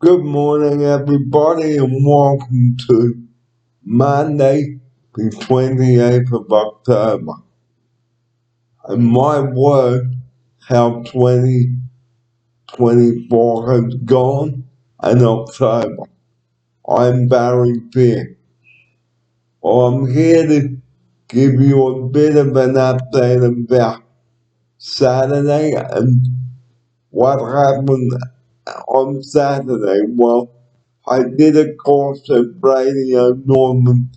Good morning, everybody, and welcome to Monday, the 28th of October. And my word, how 2024 has gone in October. I'm Barry Fear. Well, I'm here to give you a bit of an update about Saturday and what happened on Saturday. Well, I did a course at Radio Norman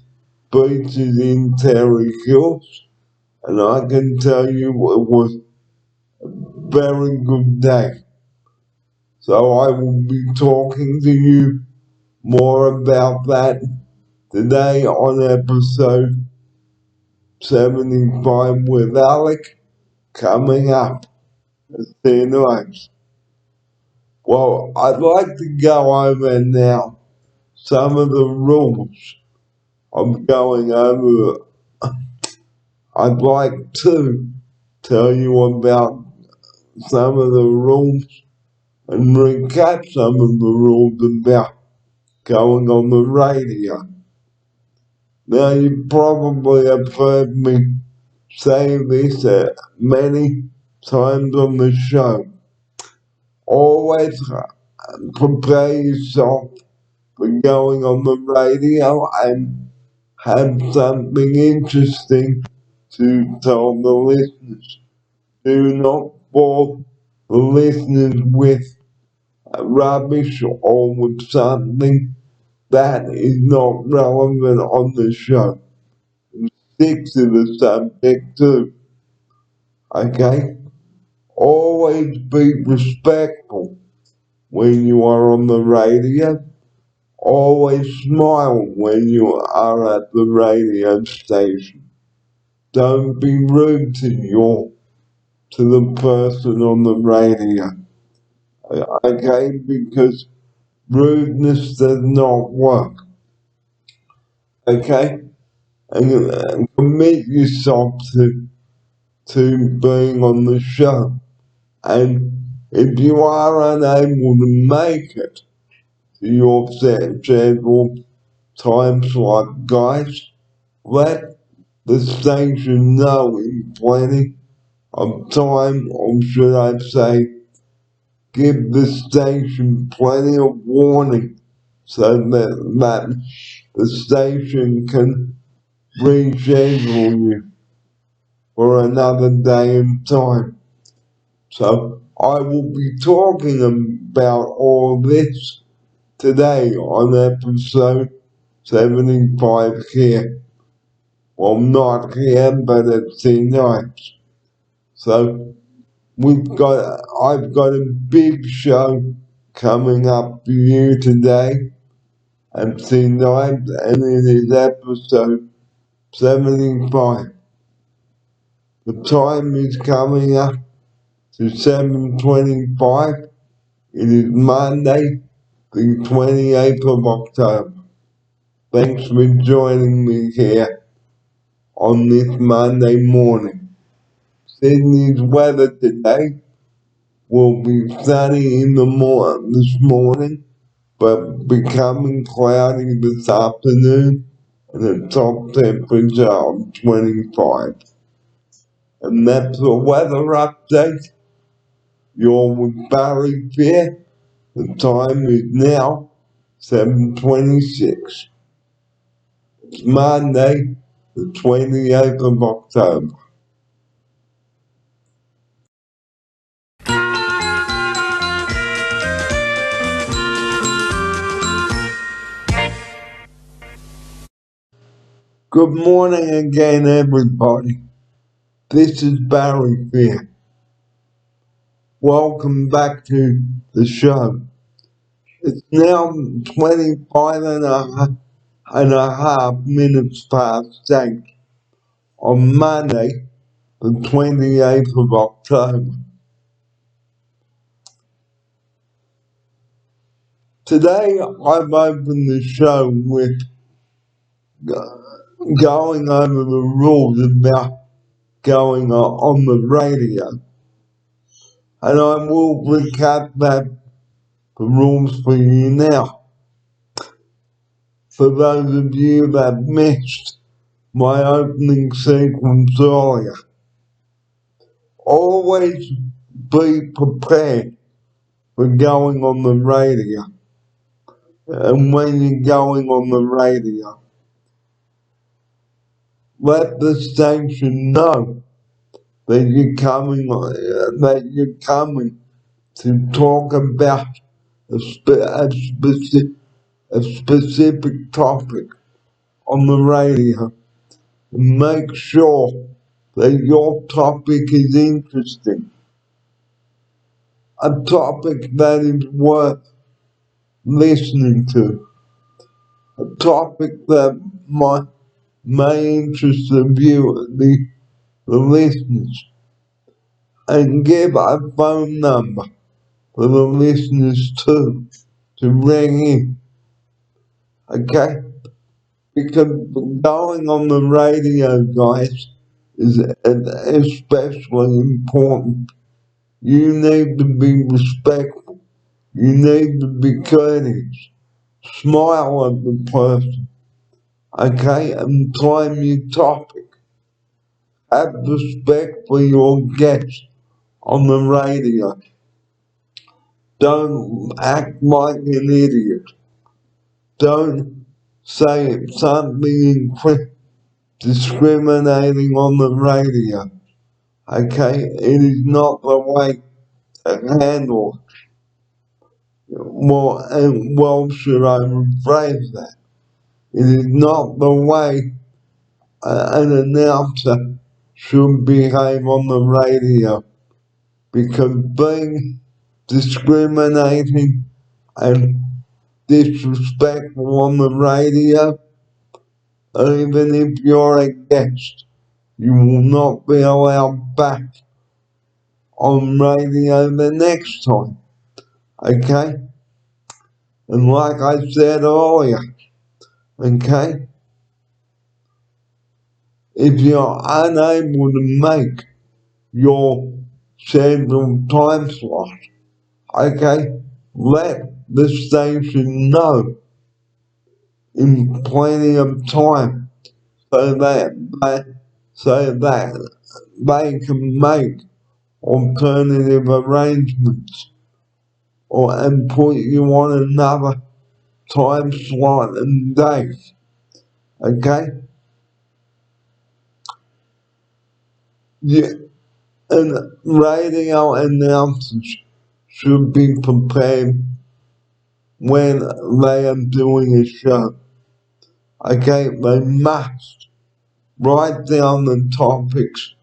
Beaches in Terry Hills, and I can tell you it was a very good day. So I will be talking to you more about that today on episode 75 with Alec coming up. See you next. Well, I'd like to go over now some of the rules I'm going over. I'd like to tell you about some of the rules and recap some of the rules about going on the radio. Now, you probably have heard me say this many times on the show. Always prepare yourself for going on the radio and have something interesting to tell the listeners. Do not bore the listeners with rubbish or with something that is not relevant on the show. Stick to the subject too. Okay? Always be respectful when you are on the radio. Always smile when you are at the radio station. Don't be rude to the person on the radio. Okay? Because rudeness does not work. Okay? And commit yourself to being on the show. And if you are unable to make it to your scheduled time slot, guys, let the station know in plenty of time, or should I say, give the station plenty of warning so that the station can reschedule you for another day and time. So I will be talking about all this today on episode 75 here. Well, not here, but at C9. So I've got a big show coming up for you today at C9, and it is episode 75. The time is coming up to 7:25. It is Monday, the 28th of October. Thanks for joining me here on this Monday morning. Sydney's weather today will be sunny in the this morning, but becoming cloudy this afternoon and a top temperature of 25. And that's the weather update. You're with Barry Fear. The time is now 7:26. It's Monday, the 28th of October. Good morning again, everybody. This is Barry Fear. Welcome back to the show. It's now 25 and a half minutes past 8 on Monday, the 28th of October. Today, I've opened the show with going over the rules about going on the radio. And I will recap that the rules for you now. For those of you that missed my opening sequence earlier, always be prepared for going on the radio. And when you're going on the radio, let the station know that you're coming to talk about a specific topic on the radio. Make sure that your topic is interesting, a topic that is worth listening to, a topic that may interest the listeners, and give a phone number for the listeners too to ring in. Okay? Because going on the radio, guys, is especially important. You need to be respectful. You need to be courteous. Smile at the person. Okay? And time your topic. Have respect for your guests on the radio. Don't act like an idiot. Don't say something discriminating on the radio. Okay? It is not the way to handle it. Well, should I rephrase that? It is not the way an announcer should behave on the radio. Because being discriminating and disrespectful on the radio, even if you're a guest, you will not be allowed back on radio the next time. Okay? And like I said earlier, okay, if you're unable to make your scheduled time slot, okay, let the station know in plenty of time so that they can make alternative arrangements and put you on another time slot and date. Okay? Yeah. And radio announcers should be prepared when they are doing a show. Okay? They must write down the topics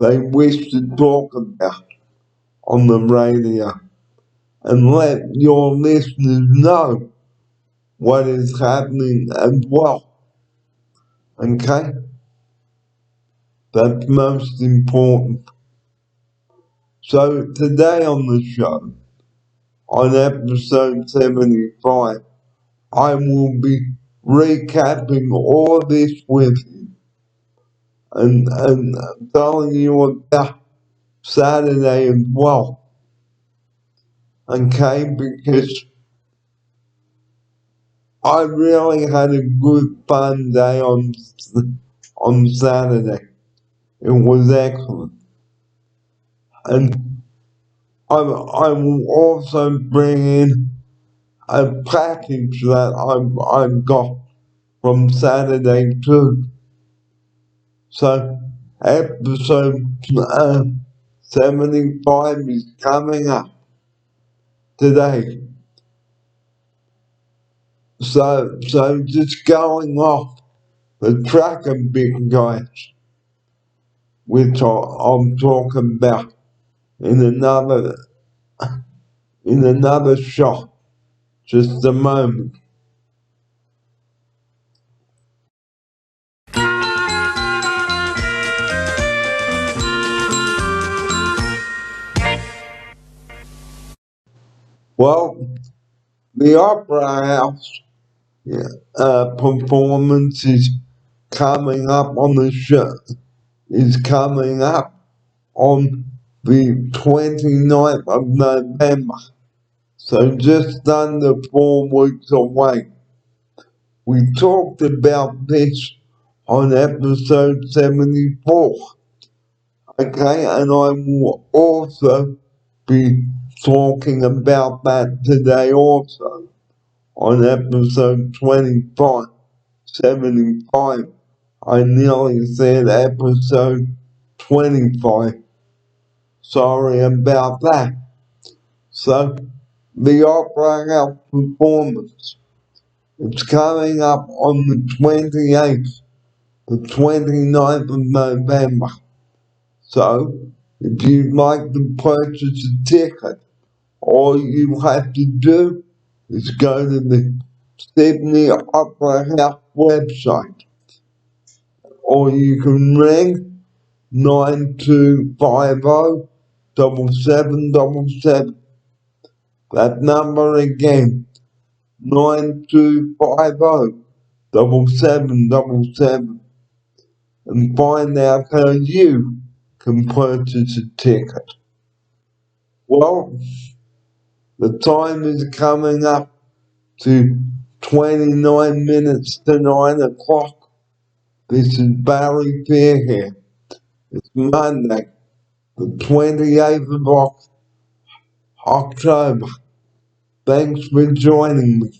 they wish to talk about on the radio and let your listeners know what is happening as well. Okay? That's most important. So today on the show, on episode 75, I will be recapping all this with you and telling you about Saturday as well. Okay? Because I really had a good fun day on Saturday. It was excellent. And I will also bring in a package that I got from Saturday too. So episode 75 is coming up today. So just going off the track a bit, guys, which I'll talk about in another shot. Just a moment. Well, the Opera House performance is coming up on the show. Is coming up on the 29th of November. so just under 4 weeks away. We talked about this on episode 74. Okay, and I will also be talking about that today also on episode 25, 75. I nearly said episode 25. Sorry about that. So, the Opera House performance, it's coming up on the 28th, the 29th of November. So, if you'd like to purchase a ticket, all you have to do is go to the Sydney Opera House website, or you can ring 9250 7777. That number again, 9250 7777, and find out how you can purchase a ticket. Well, the time is coming up to 29 minutes to 9 o'clock. This is Barry Fair here. It's Monday, the 28th of October. Thanks for joining me.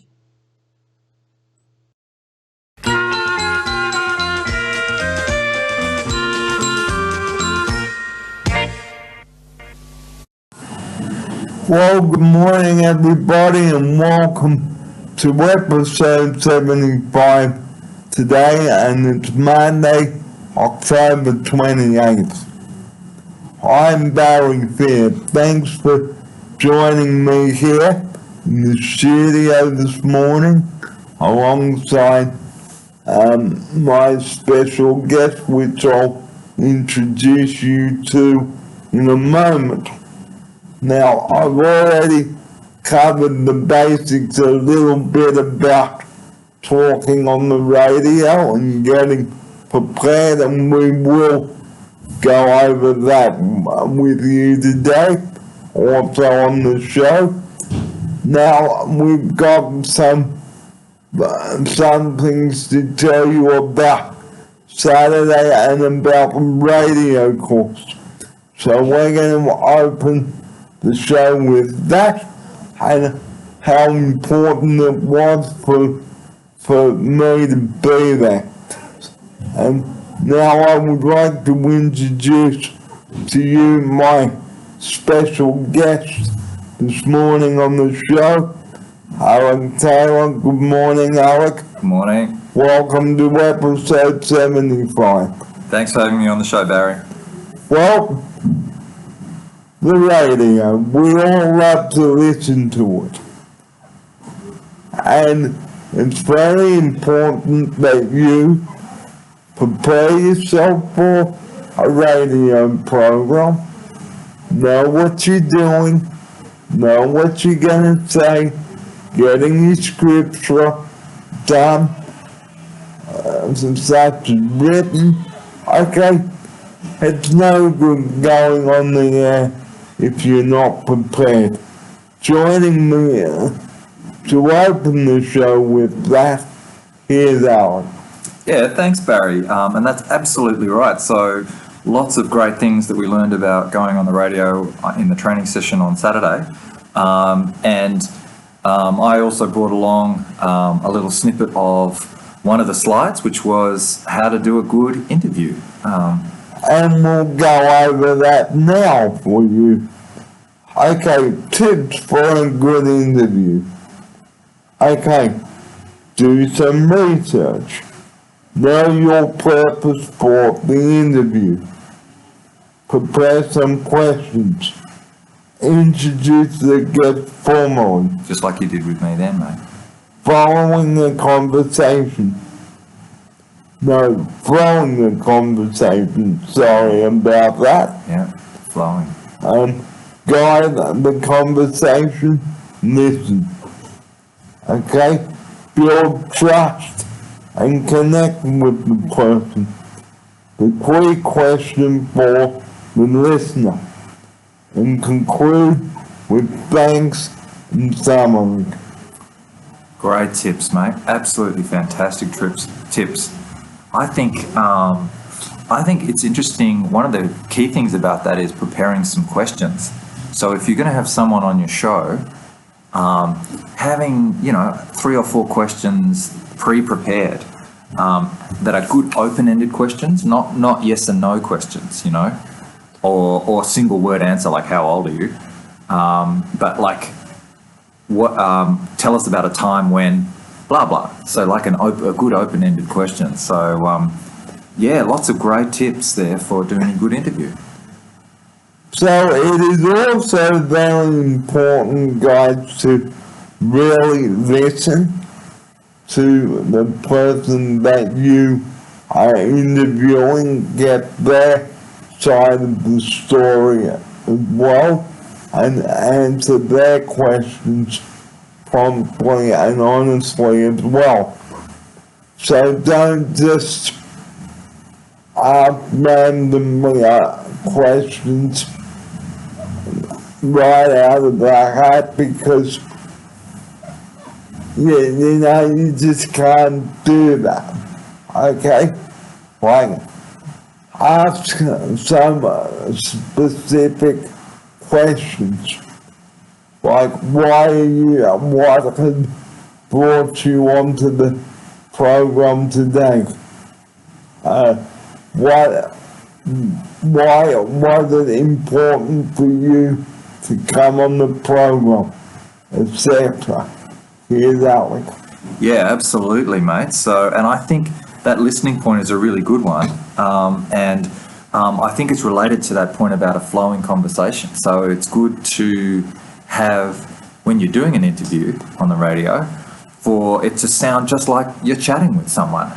Well, good morning everybody and welcome to episode 75 today, and it's Monday, October 28th. I'm Barry Fair. Thanks for joining me here in the studio this morning alongside my special guest, which I'll introduce you to in a moment. Now, I've already covered the basics a little bit about talking on the radio and getting prepared, and we will go over that with you today, also on the show. Now, we've got some things to tell you about Saturday and about the radio course. So we're going to open the show with that, and how important it was for me to be there. And now I would like to introduce to you my special guest this morning on the show, Alec Taylor. Good morning, Alec. Good morning. Welcome to episode 75. Thanks for having me on the show, Barry. Well, the radio, we all love to listen to it. And it's very important that you prepare yourself for a radio program. Know what you're doing, know what you're going to say, getting your scripture done, such as written. Okay, it's no good going on the air if you're not prepared. Joining me to open the show with that, here's Alan. Yeah, thanks, Barry. And that's absolutely right. So lots of great things that we learned about going on the radio in the training session on Saturday. And I also brought along a little snippet of one of the slides, which was how to do a good interview. And we'll go over that now for you. Okay, tips for a good interview. Okay, do some research. Know your purpose for the interview. Prepare some questions. Introduce the guest formally. Just like you did with me then, mate. Following the conversation. No, flowing the conversation. Sorry about that. Yeah, flowing. Guide the conversation. Listen. Okay? Build trust and connect with the person. The key question for the listener. And conclude with thanks in summary. Great tips, mate. Absolutely fantastic tips. I think it's interesting. One of the key things about that is preparing some questions. So if you're going to have someone on your show, having 3 or 4 questions pre-prepared that are good open-ended questions, not yes and no questions, or single word answer like how old are you, but like what tell us about a time when blah blah. So like a good open-ended question. So lots of great tips there for doing a good interview. So it is also very important, guys, to really listen to the person that you are interviewing, get their side of the story as well, and answer their questions promptly and honestly as well. So don't just ask randomly questions right out of the hat, because you just can't do that. Okay? Like, ask some specific questions. Like, what has brought you onto the program today? Why was it important for you to come on the program, etc. Here's Alec. Yeah, absolutely, mate. So, and I think that listening point is a really good one. And I think it's related to that point about a flowing conversation. So it's good to have, when you're doing an interview on the radio, for it to sound just like you're chatting with someone.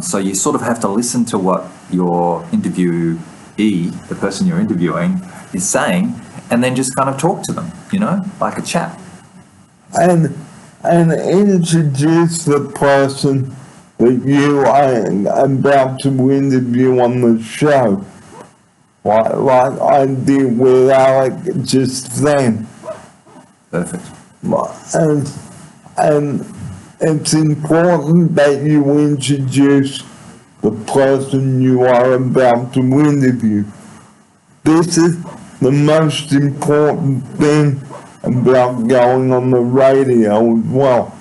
So you sort of have to listen to what your interviewee, the person you're interviewing, is saying, and then just kind of talk to them, like a chat. And introduce the person that you are about to interview on the show. Like I did with Alec just then. Perfect. And it's important that you introduce the person you are about to interview. This is the most important thing about going on the radio as well.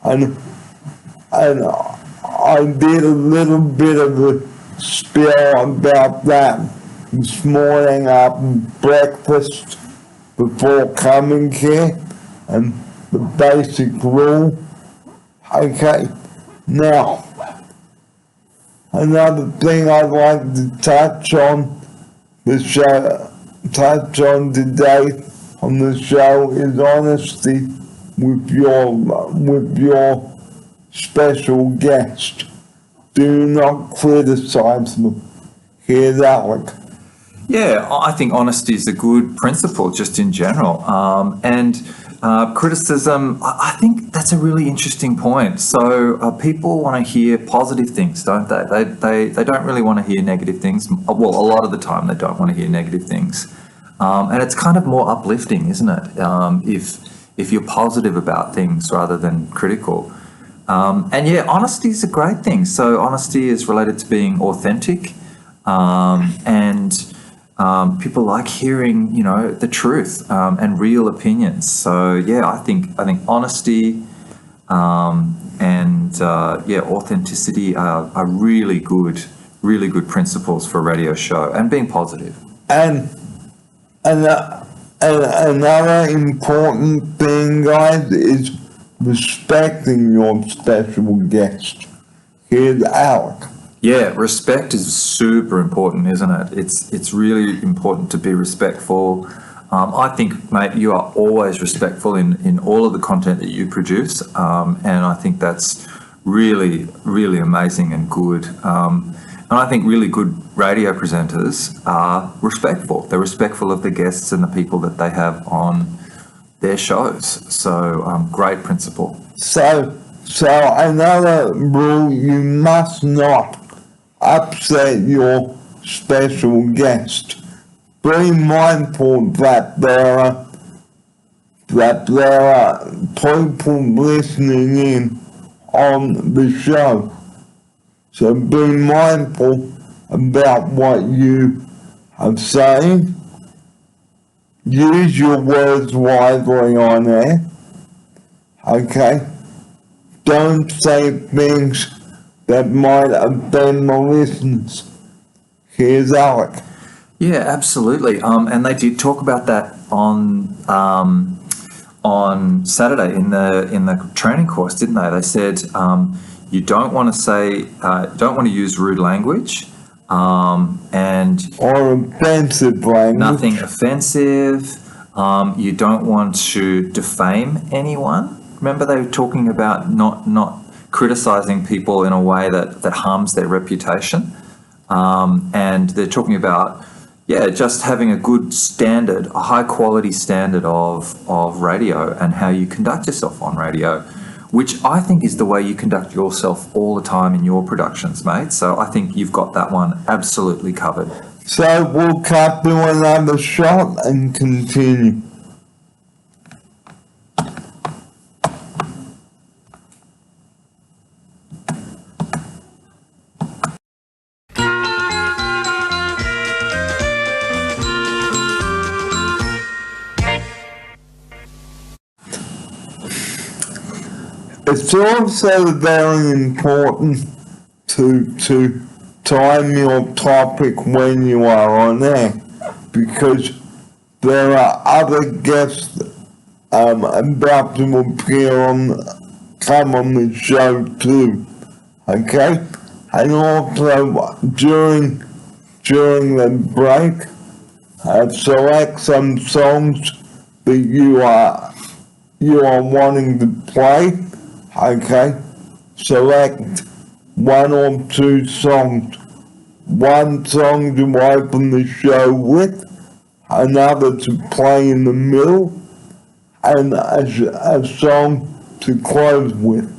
And I did a little bit of a spiel about that this morning after breakfast before coming here, and the basic rule. Okay, now, another thing I'd like to touch on today on the show is honesty with your special guest. Do not criticize them. Here's Alec. Yeah, I think honesty is a good principle just in general. And criticism, I think that's a really interesting point. So people want to hear positive things, don't they? They don't really want to hear negative things. Well, a lot of the time they don't want to hear negative things. And it's kind of more uplifting, isn't it? If you're positive about things rather than critical. And yeah, honesty is a great thing. So honesty is related to being authentic, and people like hearing, the truth and real opinions. So yeah, I think honesty and authenticity are really good principles for a radio show, and being positive. And another important thing, guys, is respecting your special guest. Here's Alec. Yeah, respect is super important, isn't it? It's really important to be respectful. I think, mate, you are always respectful in all of the content that you produce, and I think that's really, really amazing and good. And I think really good radio presenters are respectful. They're respectful of the guests and the people that they have on their shows. So great principle. So another rule, you must not upset your special guest. Be mindful that there are that there are people listening in on the show. So be mindful about what you are saying. Use your words wisely on air. Okay? Don't say things that might offend the listeners. Here's Alec. Yeah, absolutely. And they did talk about that on Saturday in the training course, didn't they? They said you don't want to say, don't want to use rude language, and or offensive language. Nothing offensive. You don't want to defame anyone. Remember, they were talking about not criticizing people in a way that harms their reputation. And they're talking about, just having a good standard, a high quality standard of radio and how you conduct yourself on radio, which I think is the way you conduct yourself all the time in your productions, mate. So I think you've got that one absolutely covered. So we'll cut to another shot and continue. It's also very important to time your topic when you are on air, because there are other guests about to appear come on the show too, okay? And also during the break, select some songs that you are wanting to play. Okay, select one or two songs. One song to open the show with, another to play in the middle, and a song to close with.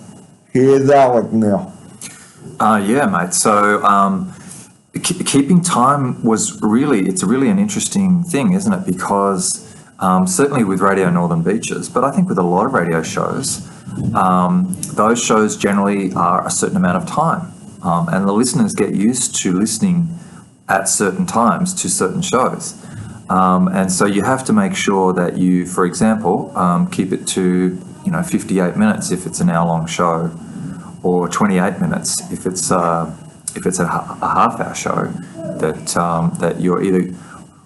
Here's Alec now. Yeah, mate. So keeping time it's really an interesting thing, isn't it? Because certainly with Radio Northern Beaches, but I think with a lot of radio shows, those shows generally are a certain amount of time, and the listeners get used to listening at certain times to certain shows, and so you have to make sure that you, for example, keep it to 58 minutes if it's an hour-long show, or 28 minutes if it's a half-hour show that you're either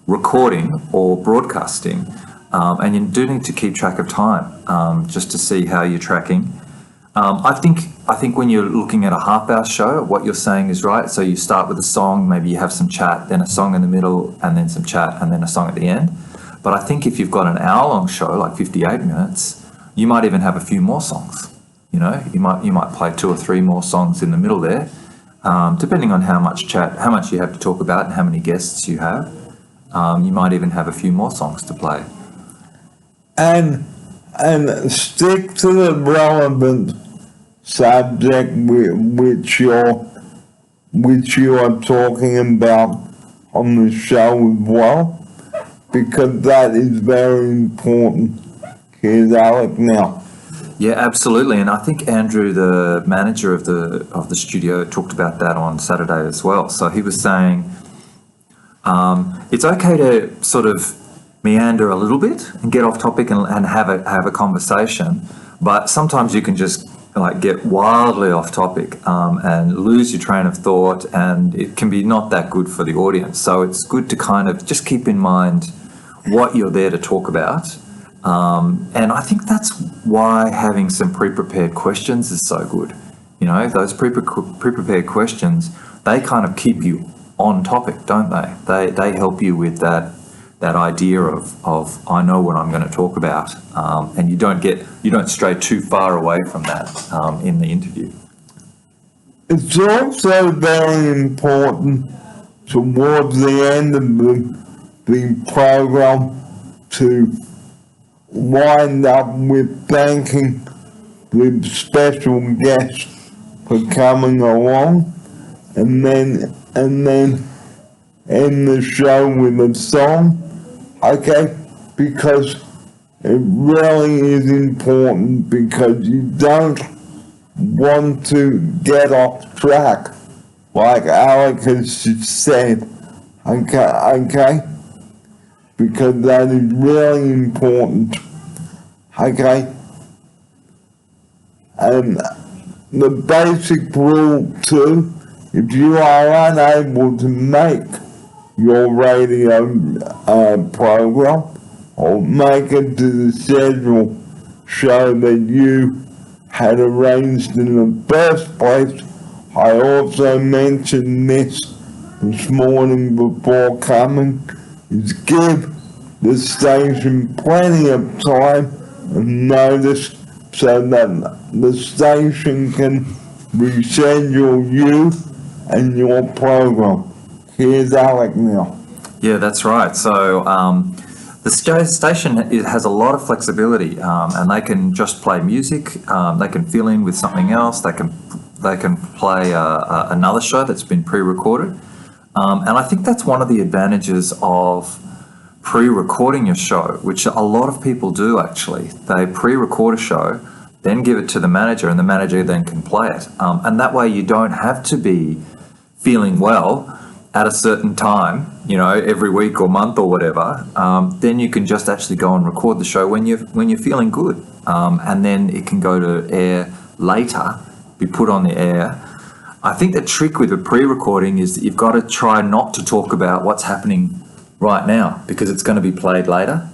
recording or broadcasting. And you do need to keep track of time, just to see how you're tracking. I think when you're looking at a half-hour show, what you're saying is right. So you start with a song, maybe you have some chat, then a song in the middle, and then some chat, and then a song at the end. But I think if you've got an hour-long show, like 58 minutes, you might even have a few more songs. You might play 2 or 3 more songs in the middle there, depending on how much you have to talk about, and how many guests you have. You might even have a few more songs to play. And stick to the relevant subject which you are talking about on the show as well, because that is very important. Here's Alec now. Yeah, absolutely, and I think Andrew, the manager of the studio, talked about that on Saturday as well. So he was saying it's okay to sort of meander a little bit and get off topic and have a conversation, but sometimes you can just get wildly off topic and lose your train of thought, and it can be not that good for the audience. So it's good to kind of just keep in mind what you're there to talk about, and I think that's why having some pre-prepared questions is so good. Those pre-prepared questions, they kind of keep you on topic, don't they? They help you with that idea of I know what I'm going to talk about, and you don't stray too far away from that in the interview. It's also very important towards the end of the program to wind up with thanking the special guest for coming along, and then end the show with a song. Okay, because it really is important because you don't want to get off track, like Alec has said, okay? Because that is really important, okay? And the basic rule too, if you are unable to make your radio program or make it to the schedule show that you had arranged in the first place, I also mentioned this morning before coming, is give the station plenty of time and notice so that the station can reschedule you and your program. Here's Alec now. Yeah, that's right. So the station has a lot of flexibility, and they can just play music. They can fill in with something else. They can play another show that's been pre-recorded, and I think that's one of the advantages of pre-recording your show, which a lot of people do actually. They pre-record a show, then give it to the manager, and the manager then can play it. And that way you don't have to be feeling well at a certain time, every week or month or whatever. Then you can just actually go and record the show when you're feeling good, and then it can go to air later, be put on the air. I think the trick with the pre-recording is that you've got to try not to talk about what's happening right now because it's going to be played later.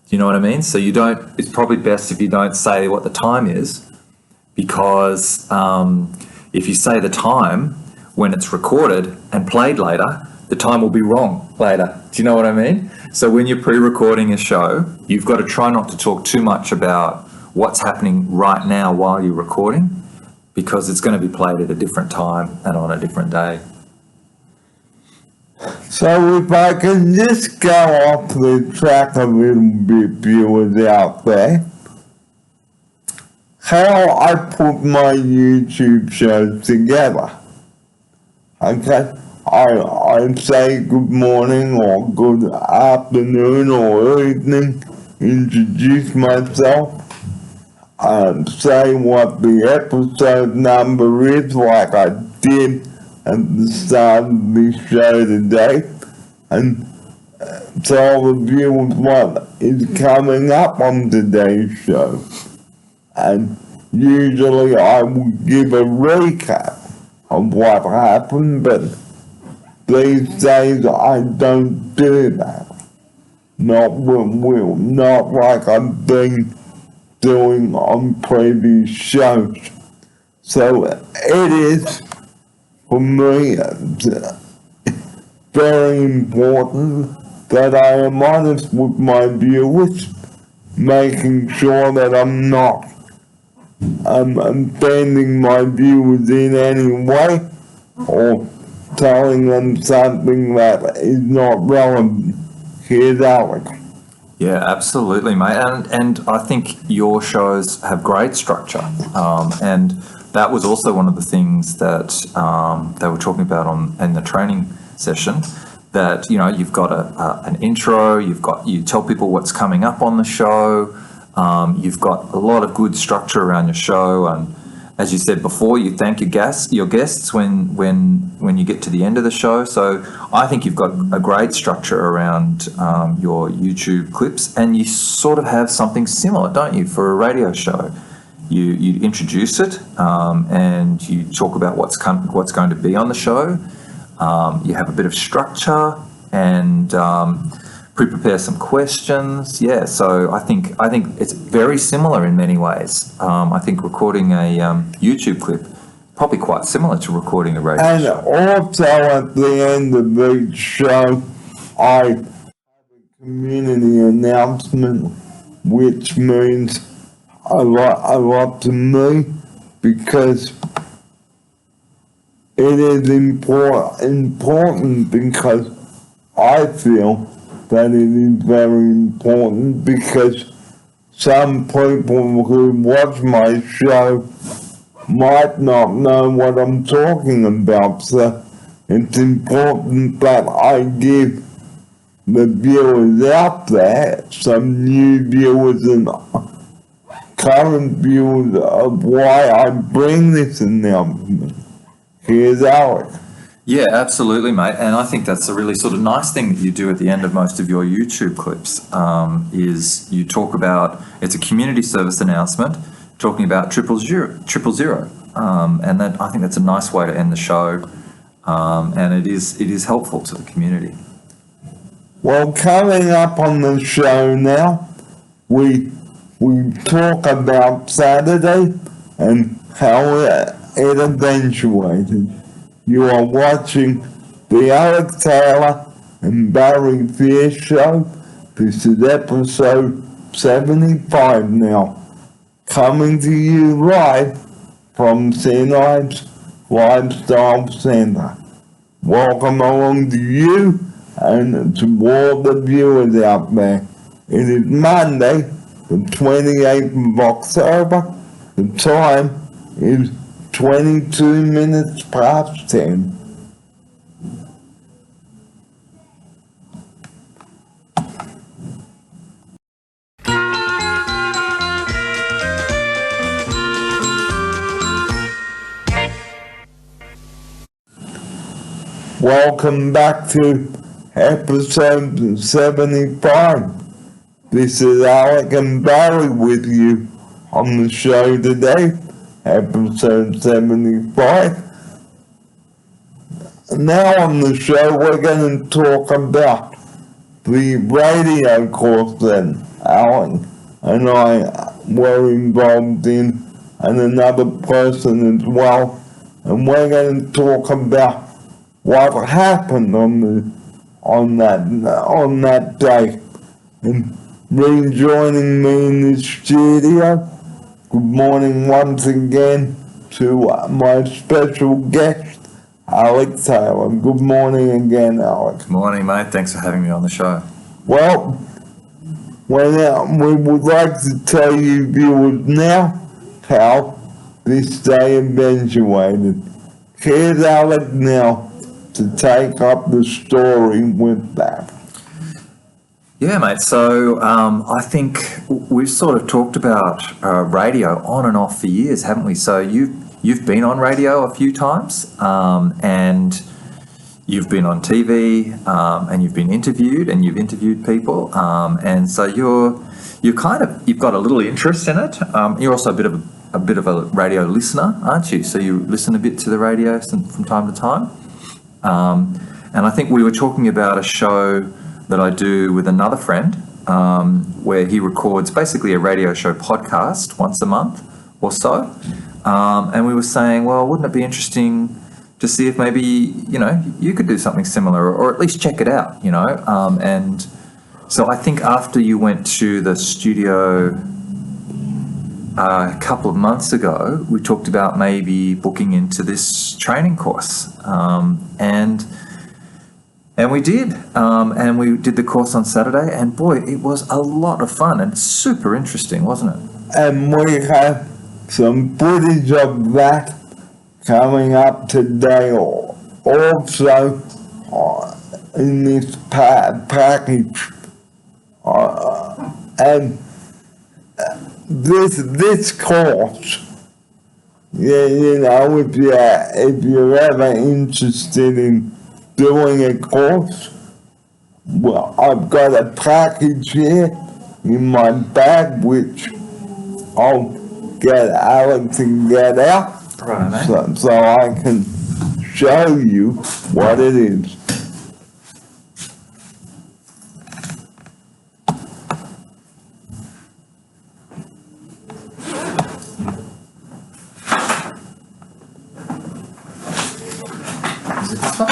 Do you know what I mean? So it's probably best if you don't say what the time is, because if you say the time when it's recorded and played later, the time will be wrong later. Do you know what I mean? So when you're pre-recording a show, you've got to try not to talk too much about what's happening right now while you're recording, because it's going to be played at a different time and on a different day. So if I can just go off the track a little bit, viewers out there, how I put my YouTube shows together. Okay, I say good morning or good afternoon or evening, introduce myself, say what the episode number is like I did at the start of the show today, and tell the viewers what is coming up on today's show. And usually I will give a recap of what happened, but these days I don't do that. Not like I've been doing on previous shows. So it is, for me, very important that I am honest with my viewers, making sure that I'm not offending my viewers in any way or telling them something that is not relevant. Here's Alec. Yeah, absolutely, mate. And I think your shows have great structure. And that was also one of the things that they were talking about in the training session, that, you've got an intro, you tell people what's coming up on the show, you've got a lot of good structure around your show, and as you said before, you thank your guests when you get to the end of the show. So I think you've got a great structure around your YouTube clips, and you sort of have something similar, don't you, for a radio show? You introduce it, and you talk about what's going to be on the show. You have a bit of structure, and pre-prepare some questions. Yeah, so I think it's very similar in many ways. I think recording a YouTube clip probably quite similar to recording a radio show. And also at the end of each show, I have a community announcement, which means a lot to me, because it is important because I feel that it is very important, because some people who watch my show might not know what I'm talking about, so it's important that I give the viewers out up there some new viewers and current viewers of why I bring this announcement. Here's Alec. Yeah, absolutely, mate. And I think that's a really sort of nice thing that you do at the end of most of your YouTube clips, is you talk about, it's a community service announcement, talking about 000. And that, I think that's a nice way to end the show. And it is helpful to the community. Well, coming up on the show now, we talk about Saturday and how it eventuated. You are watching the Alec Taylor and Barry Fierce show. This is episode 75 now, coming to you live from Sinai's Lifestyle Centre. Welcome along to you and to all the viewers out there. It is Monday, the 28th of October. The time is 22 minutes past 10. Welcome back to episode 75. This is Alec and Barry with you on the show today, episode 75. Now on the show we're going to talk about the radio course that Alec and I were involved in, and another person as well, and we're going to talk about what happened on that day. And rejoining me in the studio, good morning once again to my special guest, Alec Taylor. Good morning again, Alec. Good morning, mate. Thanks for having me on the show. Well, we would like to tell you viewers now how this day eventuated. Here's Alec now to take up the story with that. Yeah, mate. So I think we've sort of talked about radio on and off for years, haven't we? So you've been on radio a few times, and you've been on TV, and you've been interviewed, and you've interviewed people, and so you've got a little interest in it. You're also a bit of a radio listener, aren't you? So you listen a bit to the radio from time to time. And I think we were talking about a show that I do with another friend, where he records basically a radio show podcast once a month or so. And we were saying, well, wouldn't it be interesting to see if maybe, you could do something similar, or at least check it out, and so I think after you went to the studio a couple of months ago, we talked about maybe booking into this training course, and we did, and we did the course on Saturday, and boy, it was a lot of fun and super interesting, wasn't it? And we have some footage of that coming up today, also in this package, and this course, if you're ever interested in doing a course, well, I've got a package here in my bag which I'll get Alec to get out, right, so I can show you what it is.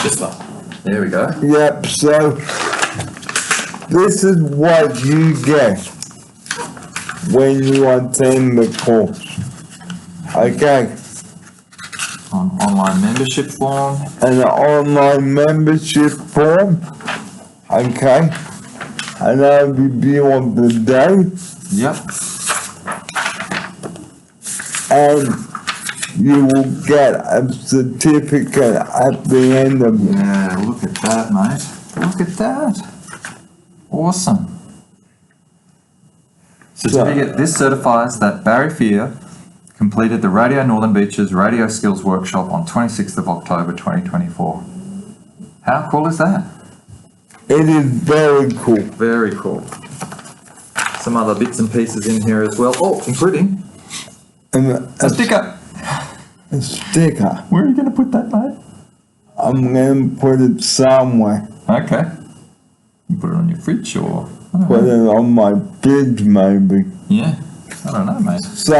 This one. There we go. Yep, so this is what you get when you attend the course. Okay. An online membership form. An online membership form. Okay. An overview of the day. Yep. And you will get a certificate at the end of it. Yeah, look at that, mate. Look at that. Awesome. Certificate. This certifies that Barry Fear completed the Radio Northern Beaches Radio Skills Workshop on 26th of October 2024. How cool is that? It is very cool. Very cool. Some other bits and pieces in here as well. Oh, including a sticker. A sticker. Where are you going to put that, mate? I'm going to put it somewhere. Okay. You put it on your fridge or... Put it on my fridge, maybe. Yeah. I don't know, mate. So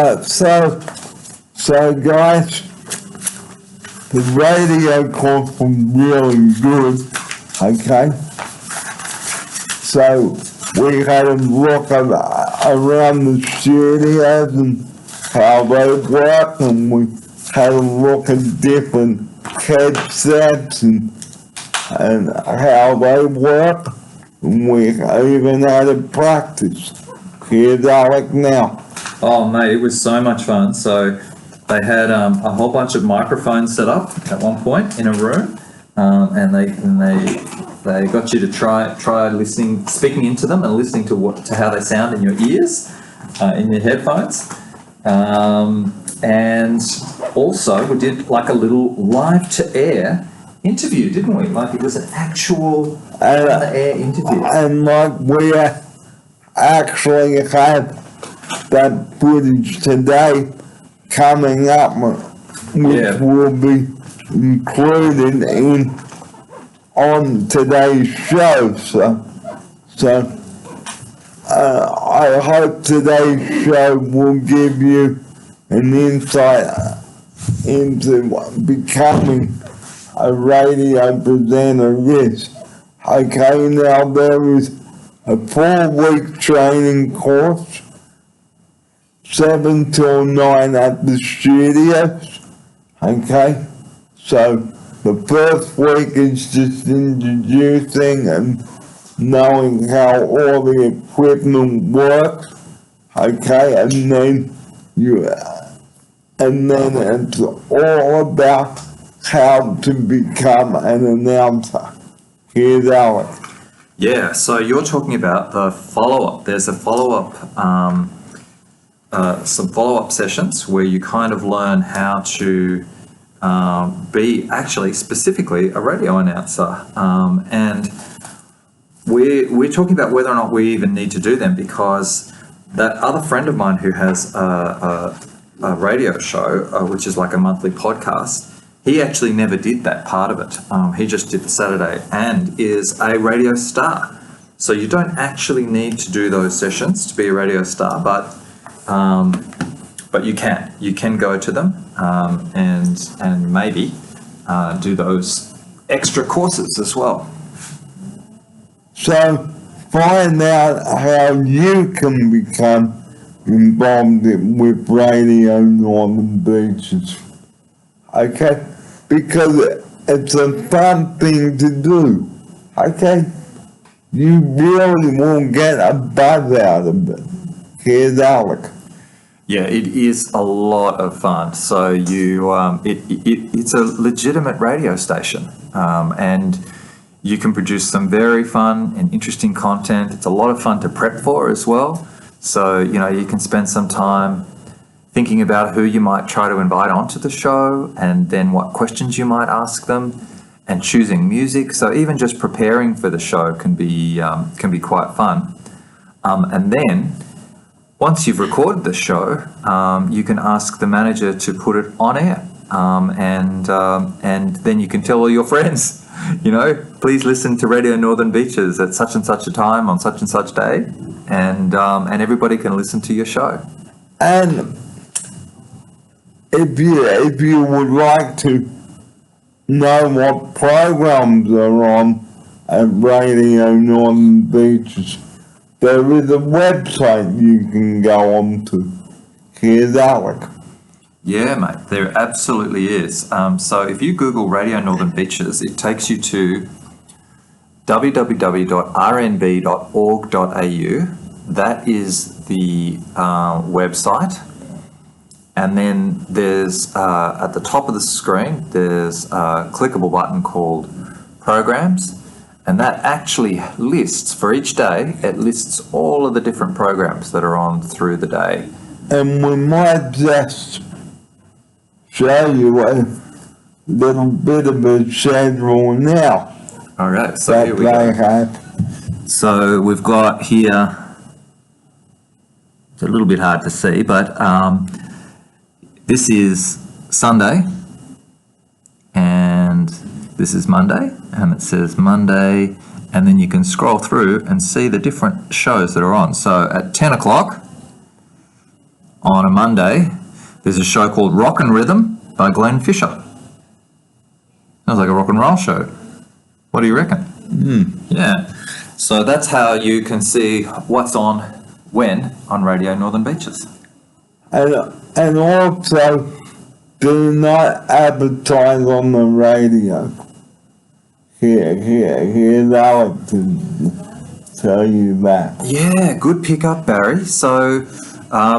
guys, the radio course was really good, okay? So we had a look around the studios and how they work, and we had a look at different headsets and how they work. We even had a practice. Here's Alec now. Oh, mate, it was so much fun. So they had a whole bunch of microphones set up at one point in a room, and they got you to try listening, speaking into them, and listening to how they sound in your ears, in your headphones. And also we did like a little live to air interview, didn't we? Like it was an actual on the air interview. And like we actually have that footage today coming up, which will be included on today's show. So I hope today's show will give you an insight into becoming a radio presenter. Yes. Okay, now there is a 4-week training course, 7 till 9 at the studios. Okay, so the first week is just introducing and knowing how all the equipment works. Okay, and then it's all about how to become an announcer. Here's Alec. Yeah, so you're talking about the follow-up. There's a follow-up, some follow-up sessions where you kind of learn how to be actually specifically a radio announcer. And we're talking about whether or not we even need to do them, because that other friend of mine who has a radio show, which is like a monthly podcast, he actually never did that part of it. He just did the Saturday and is a radio star. So you don't actually need to do those sessions to be a radio star, but you can. You can go to them and maybe do those extra courses as well. So find out how you can become involved with Radio Northern Beaches. Okay? Because it's a fun thing to do. Okay? You really won't get a buzz out of it. Here's Alec. Yeah, it is a lot of fun. So you, it's a legitimate radio station, and you can produce some very fun and interesting content. It's a lot of fun to prep for as well. So, you know, you can spend some time thinking about who you might try to invite onto the show, and then what questions you might ask them, and choosing music. So even just preparing for the show can be quite fun. And then once you've recorded the show, you can ask the manager to put it on air, and then you can tell all your friends, you know, please listen to Radio Northern Beaches at such and such a time on such and such day, and everybody can listen to your show. And if you would like to know what programs are on at Radio Northern Beaches, there is a website you can go on to. Here's Alec. Yeah, mate, there absolutely is. So if you Google Radio Northern Beaches, it takes you to www.rnb.org.au. That is the website. And then there's, at the top of the screen, there's a clickable button called Programs. And that actually lists, for each day, it lists all of the different programs that are on through the day. And we might just show you a little bit of a schedule now. All right, so here we go. So we've got here, it's a little bit hard to see, but this is Sunday, and this is Monday, and it says Monday, and then you can scroll through and see the different shows that are on. So at 10 o'clock on a Monday, there's a show called Rock and Rhythm by Glenn Fisher. Sounds like a rock and roll show. What do you reckon? Yeah. So that's how you can see what's on when on Radio Northern Beaches. And also, do not advertise on the radio. Here's Alex to tell you that. Yeah, good pickup, Barry. So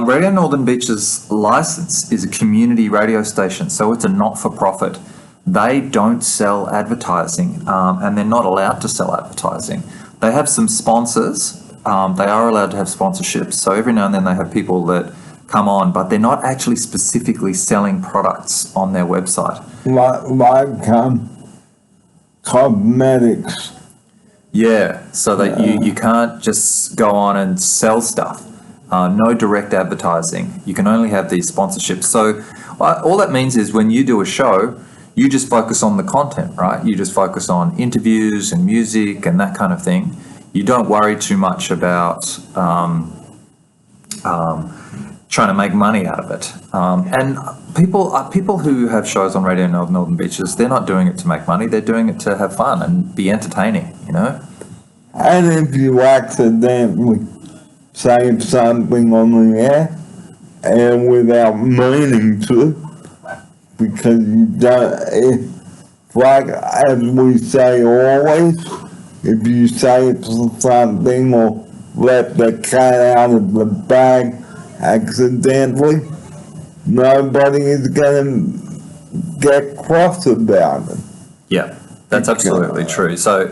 Radio Northern Beaches license is a community radio station, so it's a not-for-profit. They don't sell advertising, and they're not allowed to sell advertising. They have some sponsors. They are allowed to have sponsorships, so every now and then they have people that come on, but they're not actually specifically selling products on their website. Like cosmetics. Yeah, so that you can't just go on and sell stuff. No direct advertising. You can only have these sponsorships. So all that means is when you do a show, you just focus on the content, right? You just focus on interviews and music and that kind of thing. You don't worry too much about trying to make money out of it. And people who have shows on Radio Northern Beaches, they're not doing it to make money. They're doing it to have fun and be entertaining, you know? And if you accidentally say something on the air and without meaning to, because you don't, like as we say always, if you say something or let the cat out of the bag accidentally, nobody is going to get cross about it. Yeah, that's absolutely true. So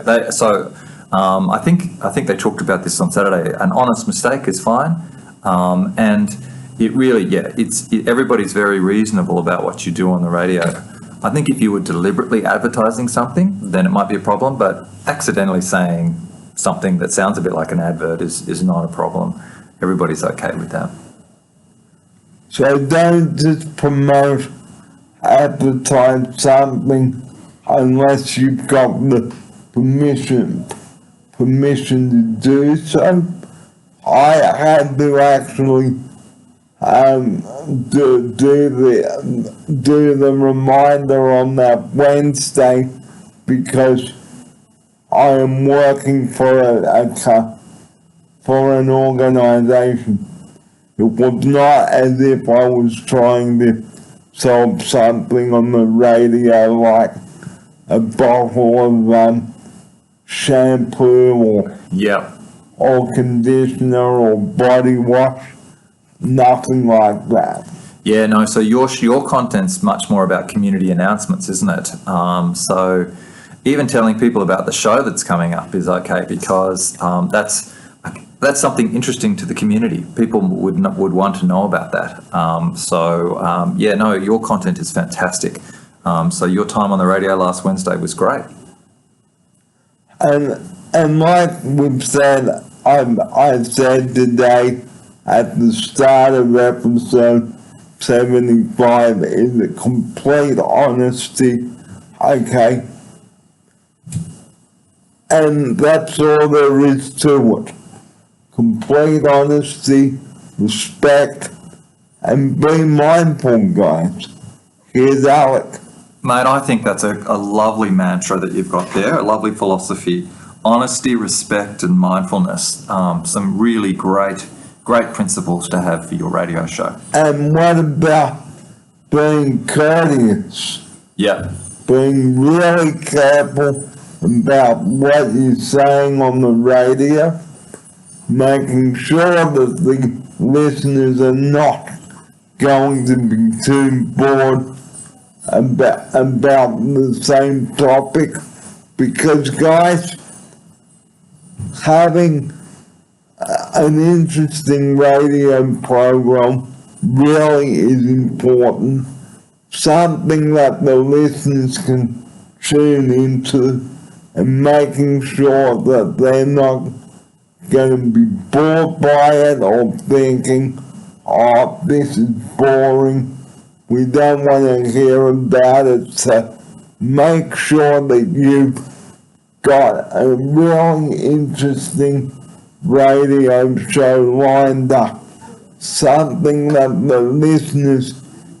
I think they talked about this on Saturday. An honest mistake is fine, and it really, everybody's very reasonable about what you do on the radio. I think if you were deliberately advertising something, then it might be a problem, but accidentally saying something that sounds a bit like an advert is not a problem. Everybody's okay with that. So don't just promote, advertise something unless you've got the permission to do so. I had to actually do the reminder on that Wednesday because I am working for an organisation. It was not as if I was trying to sell something on the radio like a bottle of shampoo or conditioner or body wash. Nothing like that. Yeah, no, so your content's much more about community announcements, isn't it? So even telling people about the show that's coming up is okay because that's something interesting to the community. People would want to know about that. Your content is fantastic. So your time on the radio last Wednesday was great. And like we've said, I said today at the start of episode 75 is a complete honesty, okay? And that's all there is to it. Complete honesty, respect, and be mindful, guys. Here's Alec. Mate, I think that's a lovely mantra that you've got there, a lovely philosophy. Honesty, respect, and mindfulness. Some really great principles to have for your radio show. And what about being courteous? Yeah. Being really careful about what you're saying on the radio, making sure that the listeners are not going to be too bored about the same topic, because guys, having an interesting radio program really is important. Something that the listeners can tune into, and making sure that they're not going to be bored by it or thinking, oh, this is boring, we don't want to hear about it. So make sure that you've got a really interesting radio show lined up, something that the listeners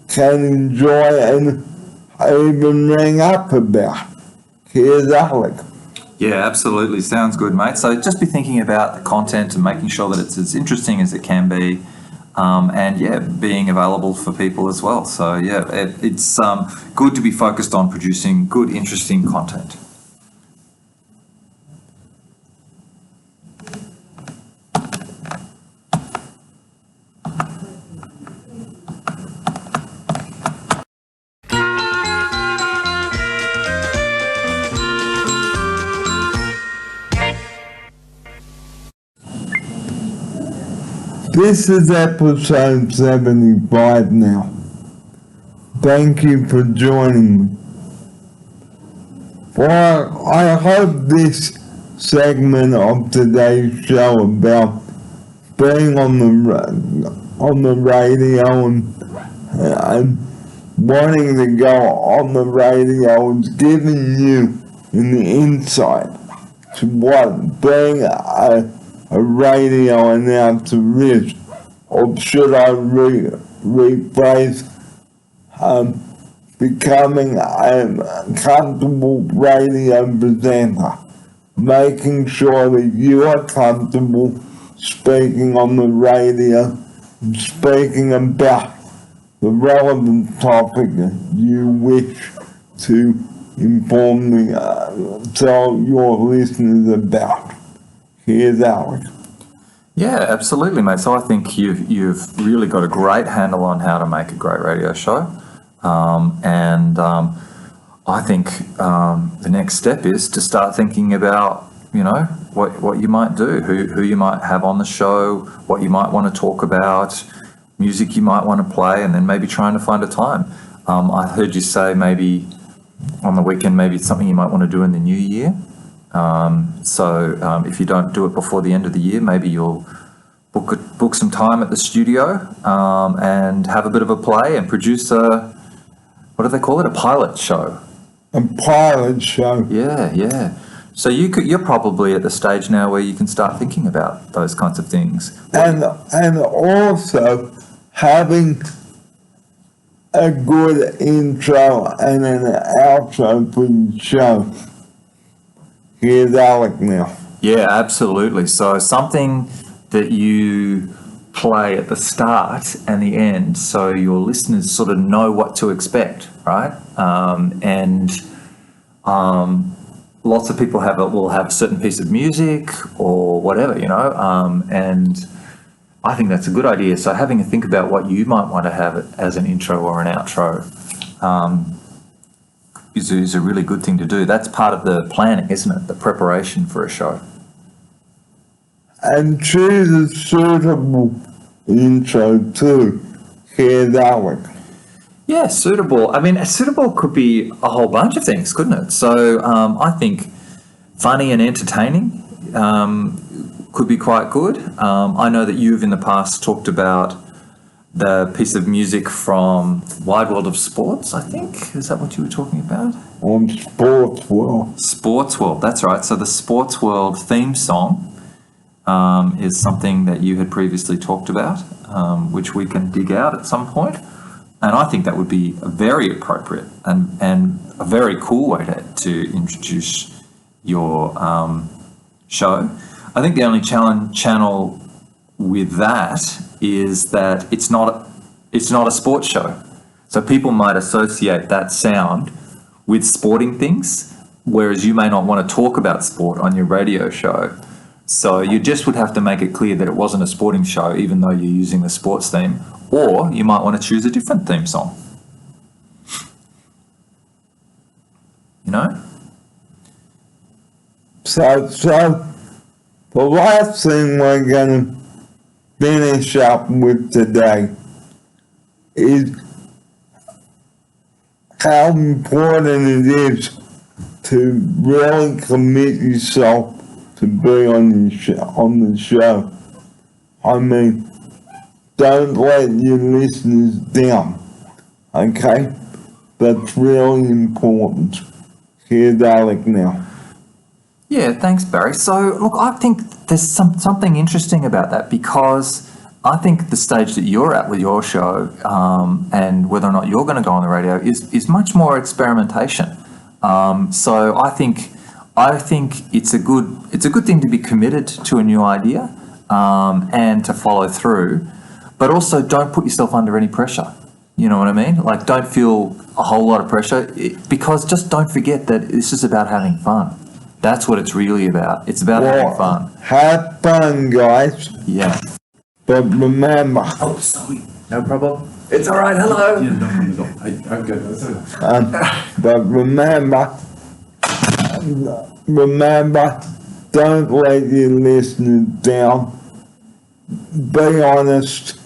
can enjoy and even ring up about. Here's Alec. Yeah, absolutely. Sounds good, mate. So just be thinking about the content and making sure that it's as interesting as it can be, and yeah, being available for people as well. So yeah, it's good to be focused on producing good, interesting content. This is episode 75 now. Thank you for joining me. Well, I hope this segment of today's show about being on the radio and wanting to go on the radio is giving you an insight to what being a radio announcer is, or should I rephrase, becoming a comfortable radio presenter, making sure that you are comfortable speaking on the radio, and speaking about the relevant topic you wish to inform tell your listeners about. Here's Alex. Yeah, absolutely, mate. So I think you've really got a great handle on how to make a great radio show, and I think the next step is to start thinking about what you might do, who you might have on the show, what you might want to talk about, music you might want to play, and then maybe trying to find a time. I heard you say maybe on the weekend, maybe it's something you might want to do in the new year. So if you don't do it before the end of the year, maybe you'll book some time at the studio and have a bit of a play and produce what do they call it? A pilot show. A pilot show. Yeah. So you're probably at the stage now where you can start thinking about those kinds of things. And also having a good intro and an outro for the show. Here's Alec now. Yeah, absolutely. So something that you play at the start and the end, so your listeners sort of know what to expect, right? Lots of people will have a certain piece of music or whatever, and I think that's a good idea. So having a think about what you might want to have as an intro or an outro is a really good thing to do. That's part of the planning, isn't it? The preparation for a show. And choose a suitable intro too. Here's Alec. Yeah, suitable. I mean, suitable could be a whole bunch of things, couldn't it? So I think funny and entertaining could be quite good. I know that you've in the past talked about the piece of music from Wide World of Sports, I think. Is that what you were talking about? On Sports World. Sports World, that's right. So the Sports World theme song is something that you had previously talked about, which we can dig out at some point. And I think that would be very appropriate and a very cool way to introduce your show. I think the only channel with that is that it's not a sports show. So people might associate that sound with sporting things, whereas you may not want to talk about sport on your radio show. So you just would have to make it clear that it wasn't a sporting show, even though you're using the sports theme, or you might want to choose a different theme song. So the last thing we're going to finish up with today is how important it is to really commit yourself to be on the show. I mean, don't let your listeners down, okay? That's really important. Here's Alec now. Yeah, thanks, Barry. So, look, I think there's something interesting about that, because I think the stage that you're at with your show, and whether or not you're going to go on the radio, is much more experimentation. So I think it's a good thing to be committed to a new idea, and to follow through, but also don't put yourself under any pressure. You know what I mean? Like, don't feel a whole lot of pressure, because just don't forget that this is about having fun. That's what it's really about. It's about having fun. Have fun, guys. Yeah. But remember. Oh, sorry. No problem. It's all right. Hello. Yeah, no problem at all. I'm good. That's okay. But remember, don't let your listeners down. Be honest.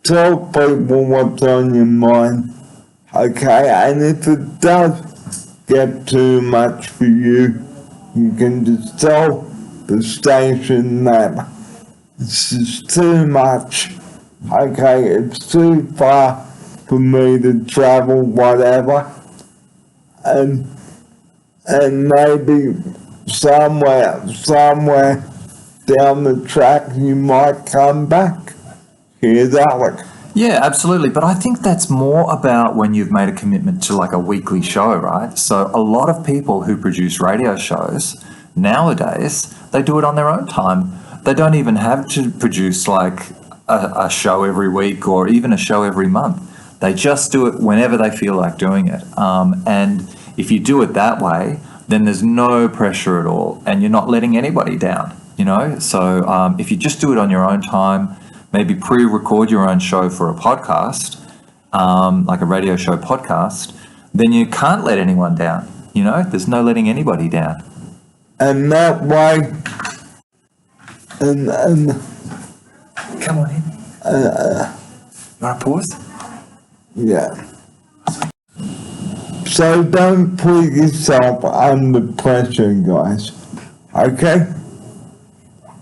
Tell people what's on your mind. Okay, and if it does get too much for you, you can just tell the station that it's just too much. Okay, it's too far for me to travel, whatever. And maybe somewhere down the track you might come back. Here's Alec. Yeah, absolutely. But I think that's more about when you've made a commitment to like a weekly show, right? So a lot of people who produce radio shows nowadays, they do it on their own time. They don't even have to produce like a show every week or even a show every month. They just do it whenever they feel like doing it. And if you do it that way, then there's no pressure at all, and you're not letting anybody down, you know? So if you just do it on your own time, maybe pre-record your own show for a podcast, like a radio show podcast, then you can't let anyone down, you know? There's no letting anybody down. And that way, and Come on in. You want to pause? yeah. So don't put yourself under pressure, guys. Okay?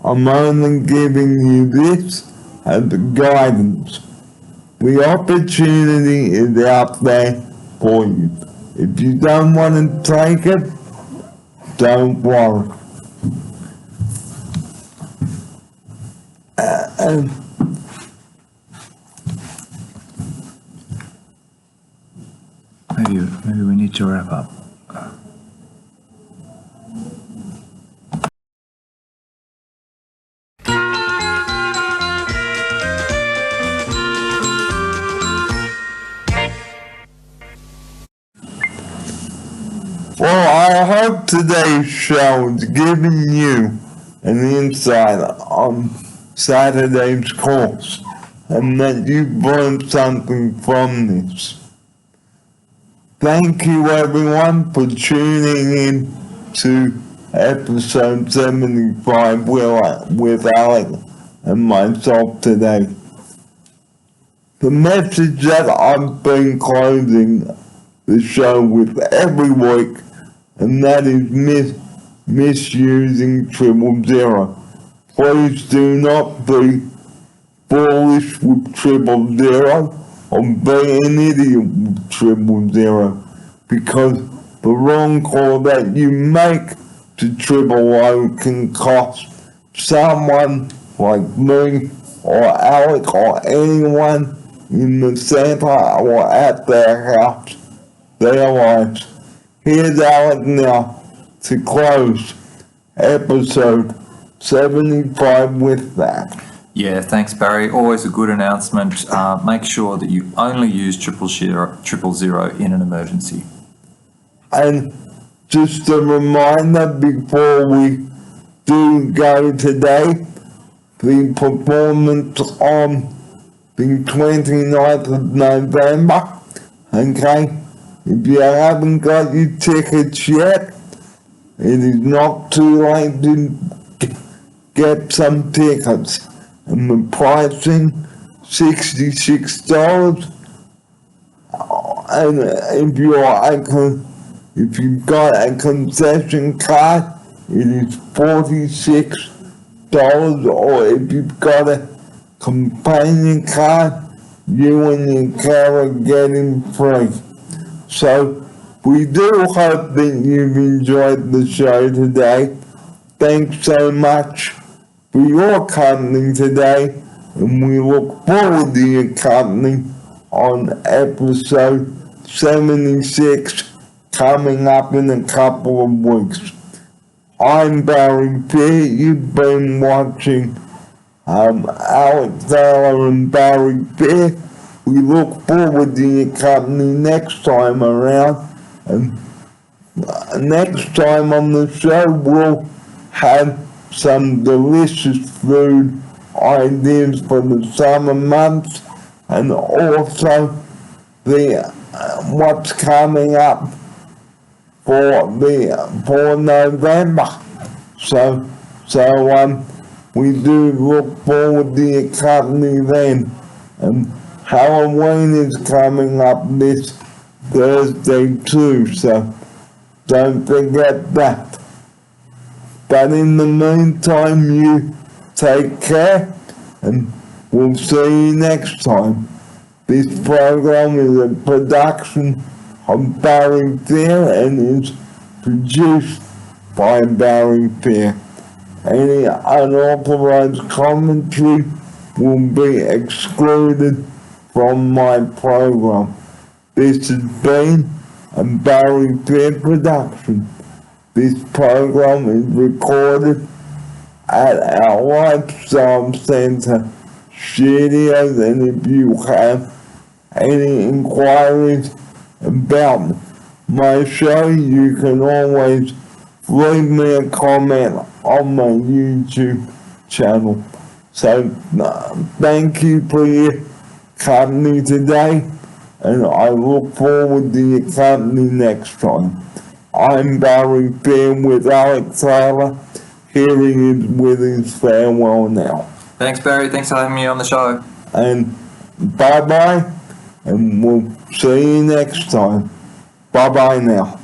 I'm only giving you this as guidance. The opportunity is out there for you. If you don't want to take it, don't worry. And Maybe we need to wrap up. well, I hope today's show has given you an insight on Saturday's course, and that you've learned something from this. Thank you everyone for tuning in to episode 75 with Alec and myself today. The message that I've been closing the show with every week, and that is misusing 000. Please do not be foolish with 000 or be an idiot with 000, because the wrong call that you make to 000 can cost someone like me or Alec or anyone in the center or at their house their lives. Here's Alec now to close episode 75 with that. Yeah, thanks, Barry. Always a good announcement. Make sure that you only use 000 in an emergency. And just a reminder before we do go today, the performance on the 29th of November, okay? If you haven't got your tickets yet, it is not too late to get some tickets. And the pricing, $66. And if you've got a concession card, it is $46. Or if you've got a companion card, you and your car are getting free. So we do hope that you've enjoyed the show today. Thanks so much for your company today, and we look forward to your company on episode 76 coming up in a couple of weeks. I'm Barry Peer. You've been watching Alex Thaler and Barry Peer. We look forward to your company next time around. And next time on the show, we'll have some delicious food ideas for the summer months, and also what's coming up for November. So we do look forward to your company then. And Halloween is coming up this Thursday too, so don't forget that. But in the meantime, you take care, and we'll see you next time. This program is a production of Barry Peer and is produced by Barry Peer. Any unauthorized commentary will be excluded from my program. This has been a Barry Peer production. This program is recorded at our Lifestyle Center studios, and if you have any inquiries about my show, you can always leave me a comment on my YouTube channel. So thank you for your company today, and I look forward to your company next time. I'm Barry Peer with Alex Thaler. Here he is with his farewell now. Thanks, Barry. Thanks for having me on the show. And bye-bye, and we'll see you next time. Bye-bye now.